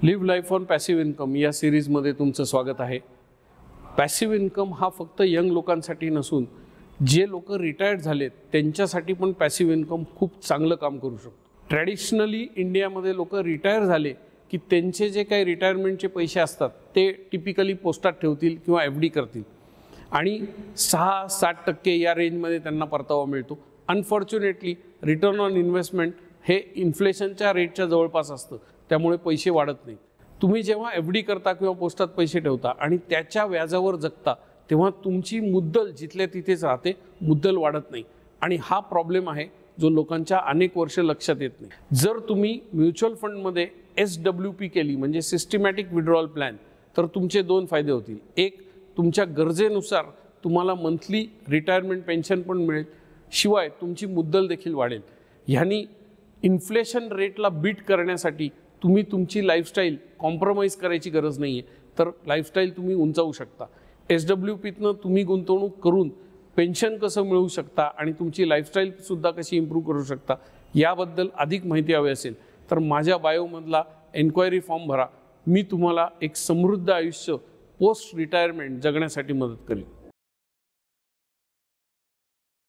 Leave life on passive income या सिरीजमध्ये तुमचं स्वागत आहे। पॅसिव्ह इन्कम हा फक्त यंग लोकांसाठी नसून जे लोक रिटायर्ड झालेत त्यांच्यासाठी पण पॅसिव्ह इन्कम खूप चांगलं काम करू शकतो। ट्रॅडिशनली इंडियामध्ये लोक रिटायर झाले की त्यांचे जे काही रिटायरमेंटचे पैसे असतात ते टिपिकली पोस्टात ठेवतील किंवा एफडी करतील आणि 6-7% या रेंजमध्ये त्यांना परतावा मिळतो। अनफॉर्च्युनेटली रिटर्न ऑन इन्व्हेस्टमेंट हे इन्फ्लेशनच्या रेटच्या जवळपास असतं, त्यामुळे पैसे वाढत नाही। तुम्ही जेव्हा एफडी करता किंवा पोस्टात पैसे ठेवता आणि त्याच्या व्याजावर जगता तेव्हा तुमची मुद्दल जिथल्या तिथेच राहते, मुद्दल वाढत नाही आणि हा प्रॉब्लेम आहे जो लोकांच्या अनेक वर्ष लक्षात येत नाही। जर तुम्ही म्युच्युअल फंडमध्ये SWP केली म्हणजे सिस्टमॅटिक विड्रॉल प्लॅन तर तुमचे दोन फायदे होतील। एक, तुमच्या गरजेनुसार तुम्हाला मंथली रिटायरमेंट पेन्शन पण मिळेल, शिवाय तुमची मुद्दल देखील वाढेल। ह्यानी इन्फ्लेशन रेटला बीट करण्यासाठी तुम्ही तुमची लाईफस्टाईल कॉम्प्रोमाइज करायची गरज नाही आहे, तर लाईफस्टाईल तुम्ही उंचावू शकता। SWPतनं तुम्ही गुंतवणूक करून पेन्शन कसं मिळवू शकता आणि तुमची लाईफस्टाईल सुद्धा कशी इम्प्रूव्ह करू शकता याबद्दल अधिक माहिती हवी असेल तर माझ्या बायोमधला एन्क्वायरी फॉर्म भरा। मी तुम्हाला एक समृद्ध आयुष्य पोस्ट रिटायरमेंट जगण्यासाठी मदत करेन।